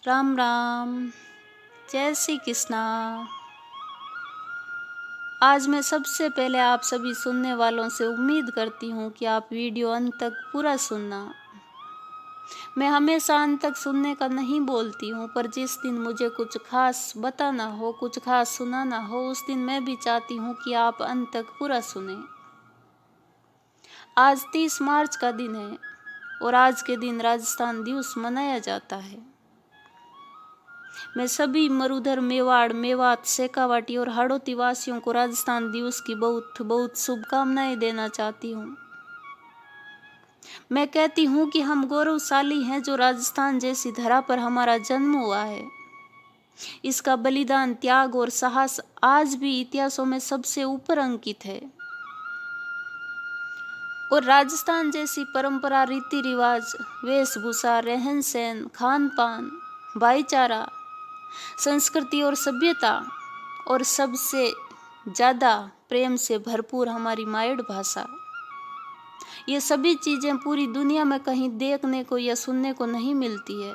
राम राम। जय श्री कृष्णा। आज मैं सबसे पहले आप सभी सुनने वालों से उम्मीद करती हूँ कि आप वीडियो अंत तक पूरा सुनना। मैं हमेशा अंत तक सुनने का नहीं बोलती हूँ, पर जिस दिन मुझे कुछ खास बताना हो, कुछ खास सुनाना हो, उस दिन मैं भी चाहती हूँ कि आप अंत तक पूरा सुने। आज 30 मार्च का दिन है और आज के दिन राजस्थान दिवस मनाया जाता है। मैं सभी मरुधर, मेवाड़, मेवात, शेखावाटी और हाड़ौती वासियों को राजस्थान दिवस की बहुत बहुत शुभकामनाएं देना चाहती हूँ। मैं कहती हूँ कि हम गौरवशाली हैं जो राजस्थान जैसी धरा पर हमारा जन्म हुआ है। इसका बलिदान, त्याग और साहस आज भी इतिहासों में सबसे ऊपर अंकित है। और राजस्थान जैसी परंपरा, रीति रिवाज, वेशभूषा, रहन सहन, खान पान, भाईचारा, संस्कृति और सभ्यता और सबसे ज़्यादा प्रेम से भरपूर हमारी मायड़ भाषा, ये सभी चीज़ें पूरी दुनिया में कहीं देखने को या सुनने को नहीं मिलती है।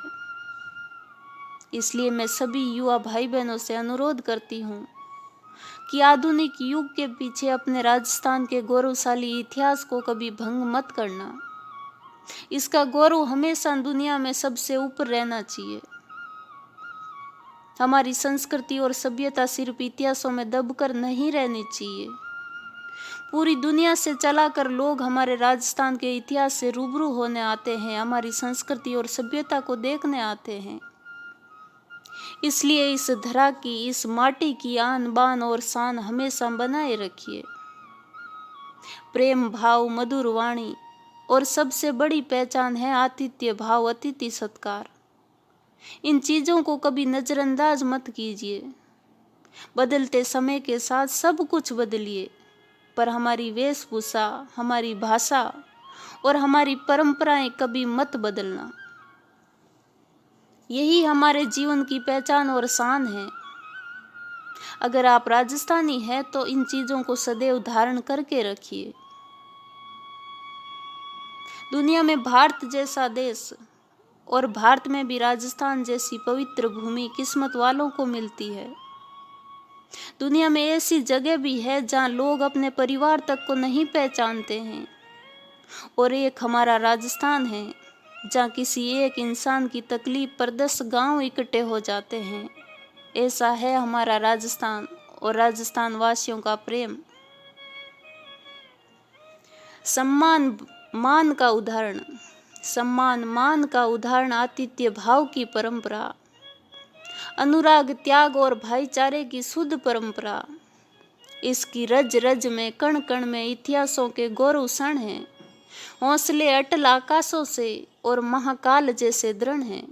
इसलिए मैं सभी युवा भाई बहनों से अनुरोध करती हूँ कि आधुनिक युग के पीछे अपने राजस्थान के गौरवशाली इतिहास को कभी भंग मत करना। इसका गौरव हमेशा दुनिया में सबसे ऊपर रहना चाहिए। हमारी संस्कृति और सभ्यता सिर्फ इतिहासों में दबकर नहीं रहनी चाहिए। पूरी दुनिया से चलाकर लोग हमारे राजस्थान के इतिहास से रूबरू होने आते हैं, हमारी संस्कृति और सभ्यता को देखने आते हैं। इसलिए इस धरा की, इस माटी की आन बान और शान हमेशा बनाए रखिए। प्रेम भाव, मधुर वाणी और सबसे बड़ी पहचान है आतिथ्य भाव, अतिथि सत्कार। इन चीज़ों को कभी नज़रअंदाज मत कीजिए। बदलते समय के साथ सब कुछ बदलिए, पर हमारी वेशभूषा, हमारी भाषा और हमारी परंपराएं कभी मत बदलना। यही हमारे जीवन की पहचान और शान है। अगर आप राजस्थानी हैं तो इन चीज़ों को सदैव धारण करके रखिए। दुनिया में भारत जैसा देश और भारत में भी राजस्थान जैसी पवित्र भूमि किस्मत वालों को मिलती है। दुनिया में ऐसी जगह भी है जहाँ लोग अपने परिवार तक को नहीं पहचानते हैं, और एक हमारा राजस्थान है जहाँ किसी एक इंसान की तकलीफ पर 10 गांव इकट्ठे हो जाते हैं। ऐसा है हमारा राजस्थान और राजस्थान वासियों का प्रेम। सम्मान मान का उदाहरण, सम्मान मान का उदाहरण आतिथ्य भाव की परंपरा, अनुराग, त्याग और भाईचारे की शुद्ध परंपरा। इसकी रज रज में, कण कण में इतिहासों के गौरव क्षण हैं। हौसले अटल आकाशों से और महाकाल जैसे दृढ़ हैं।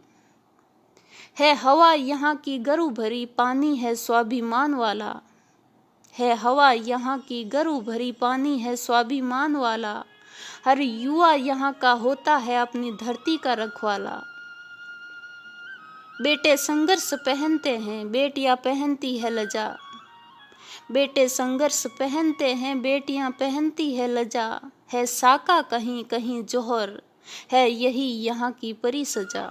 है हवा यहाँ की गर्व भरी, पानी है स्वाभिमान वाला। है हवा यहाँ की गर्व भरी, पानी है स्वाभिमान वाला। हर युवा यहाँ का होता है अपनी धरती का रखवाला। बेटे संघर्ष पहनते हैं, बेटियां पहनती है लजा। बेटे संघर्ष पहनते हैं, बेटियां पहनती है लजा। है साका कहीं कहीं जौहर, है यही यहाँ की परी सजा।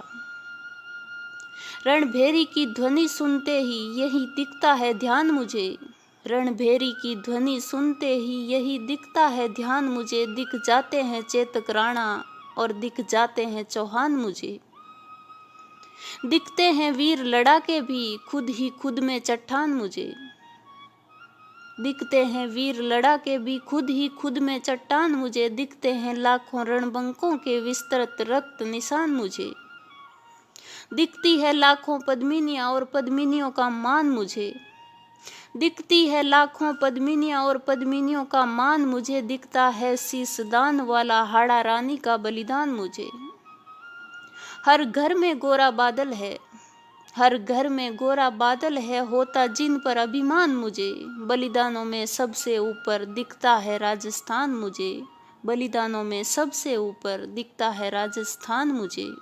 रणभेरी की ध्वनि सुनते ही यही दिखता है ध्यान मुझे। रणभेरी की ध्वनि सुनते ही यही दिखता है ध्यान मुझे। दिख जाते हैं चेतक राणा और दिख जाते हैं चौहान मुझे। दिखते हैं वीर लड़ाके भी, खुद ही खुद में चट्टान मुझे। दिखते हैं वीर लड़ाके भी, खुद ही खुद में चट्टान मुझे। दिखते हैं लाखों रणबंकों के विस्तृत रक्त निशान मुझे। दिखती है लाखों पद्मिनियाँ और पद्मिनियों का मान मुझे। दिखती है लाखों पद्मिनियाँ और पद्मिनियों का मान मुझे। दिखता है शीश दान वाला हाड़ा रानी का बलिदान मुझे। हर घर में गोरा बादल है, हर घर में गोरा बादल है, होता जिन पर अभिमान मुझे। बलिदानों में सबसे ऊपर दिखता है राजस्थान मुझे। बलिदानों में सबसे ऊपर दिखता है राजस्थान मुझे।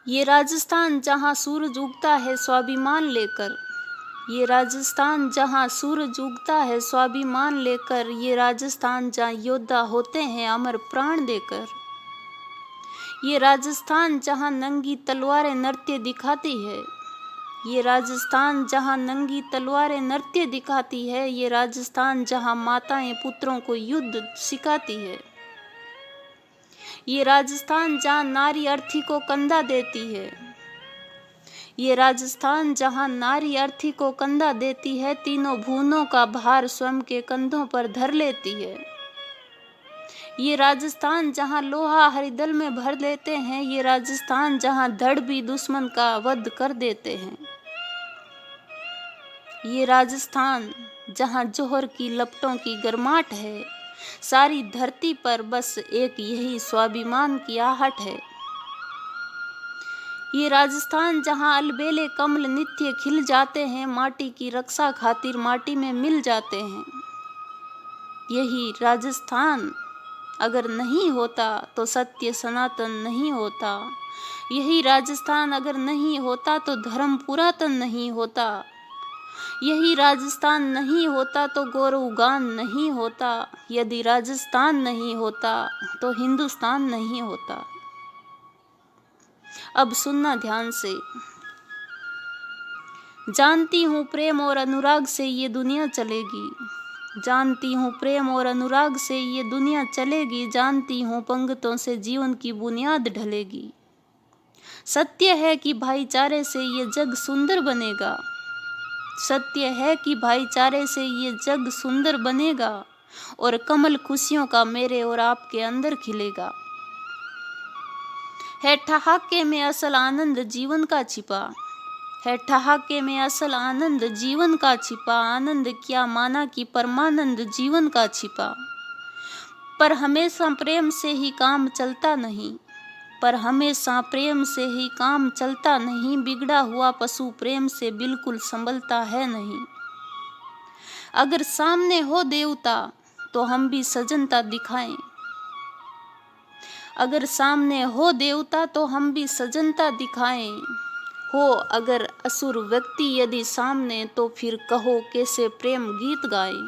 ये राजस्थान जहाँ सूरज उगता है स्वाभिमान लेकर, ये राजस्थान जहाँ सूरज उगता है स्वाभिमान लेकर। ये राजस्थान जहाँ योद्धा होते हैं अमर प्राण देकर। ये राजस्थान जहाँ नंगी तलवारें नृत्य दिखाती है, ये राजस्थान जहाँ नंगी तलवारें नृत्य दिखाती है, ये राजस्थान जहाँ माताएं पुत्रों को युद्ध सिखाती है, ये राजस्थान जहाँ नारी अर्थी को कंधा देती है, ये राजस्थान जहाँ नारी अर्थी को कंधा देती है, तीनों भुवनों का भार स्वयं के कंधों पर धर लेती है, ये राजस्थान जहाँ लोहा हरिदल में भर लेते हैं, ये राजस्थान जहाँ धड़ भी दुश्मन का वध कर देते हैं, ये राजस्थान जहाँ जोहर की लपटों की गर्माहट है, सारी धरती पर बस एक यही स्वाभिमान की आहट है, ये राजस्थान जहाँ अलबेले कमल नित्य खिल जाते हैं, माटी की रक्षा खातिर माटी में मिल जाते हैं, यही राजस्थान अगर नहीं होता तो सत्य सनातन नहीं होता, यही राजस्थान अगर नहीं होता तो धर्म पुरातन नहीं होता, यही राजस्थान नहीं होता तो गौरवगान नहीं होता, यदि राजस्थान नहीं होता तो हिंदुस्तान नहीं होता। अब सुनना ध्यान से। जानती हूँ प्रेम और अनुराग से ये दुनिया चलेगी, जानती हूँ प्रेम और अनुराग से ये दुनिया चलेगी, जानती हूँ पंक्तों से जीवन की बुनियाद ढलेगी। सत्य है कि भाईचारे से ये जग सुंदर बनेगा, सत्य है कि भाईचारे से ये जग सुंदर बनेगा, और कमल खुशियों का मेरे और आपके अंदर खिलेगा। है ठहाके में असल आनंद जीवन का छिपा, है ठहाके में असल आनंद जीवन का छिपा, आनंद क्या माना कि परमानंद जीवन का छिपा। पर हमेशा प्रेम से ही काम चलता नहीं, पर हमेशा प्रेम से ही काम चलता नहीं, बिगड़ा हुआ पशु प्रेम से बिल्कुल संभलता है नहीं। अगर सामने हो देवता तो हम भी सजनता दिखाएं, अगर सामने हो देवता तो हम भी सजनता दिखाएं, हो अगर असुर व्यक्ति यदि सामने तो फिर कहो कैसे प्रेम गीत गाएं,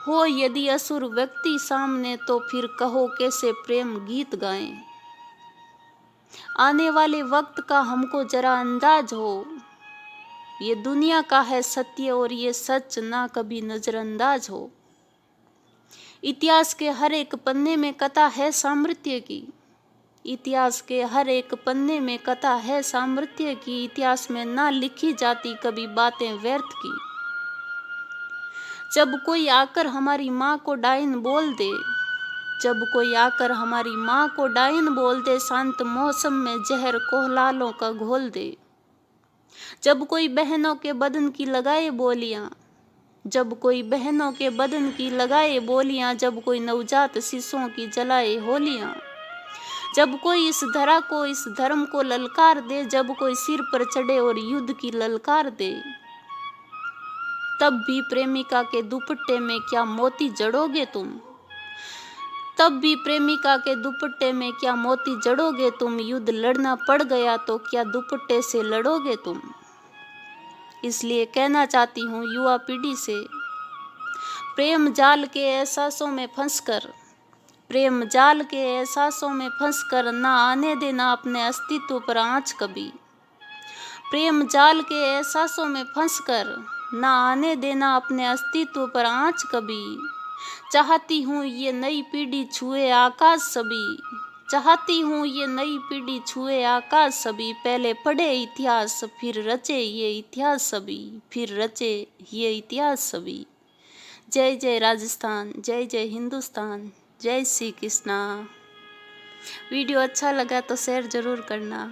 हो यदि असुर व्यक्ति सामने तो फिर कहो कैसे प्रेम गीत गाएं। आने वाले वक्त का हमको जरा अंदाज हो, ये दुनिया का है सत्य और ये सच ना कभी नजरअंदाज हो। इतिहास के हर एक पन्ने में कथा है सामर्थ्य की, इतिहास के हर एक पन्ने में कथा है सामर्थ्य की, इतिहास में ना लिखी जाती कभी बातें व्यर्थ की। जब कोई आकर हमारी माँ को डायन बोल दे, जब कोई आकर हमारी माँ को डायन बोल दे, शांत मौसम में जहर कोहलालों का घोल दे। जब कोई बहनों के बदन की लगाए बोलियां, जब कोई बहनों के बदन की लगाए बोलियां, जब कोई नवजात शिशुओं की जलाए होलियां, जब कोई इस धरा को इस धर्म को ललकार दे, जब कोई सिर पर चढ़े और युद्ध की ललकार दे, तब भी प्रेमिका के दुपट्टे में क्या मोती जड़ोगे तुम, तब भी प्रेमिका के दुपट्टे में क्या मोती जड़ोगे तुम, युद्ध लड़ना पड़ गया तो क्या दुपट्टे से लड़ोगे तुम। इसलिए कहना चाहती हूँ युवा पीढ़ी से, प्रेम जाल के एहसासों में फंसकर, प्रेम जाल के एहसासों में फंसकर ना आने देना अपने अस्तित्व पर आँच कभी, प्रेम जाल के एहसासों में फंसकर ना आने देना अपने अस्तित्व पर आँच कभी। चाहती हूँ ये नई पीढ़ी छुए आकाश सभी, चाहती हूँ ये नई पीढ़ी छुए आकाश सभी, पहले पढ़े इतिहास फिर रचे ये इतिहास सभी, फिर रचे ये इतिहास सभी। जय जय राजस्थान, जय जय हिंदुस्तान, जय श्री कृष्णा। वीडियो अच्छा लगा तो शेयर ज़रूर करना।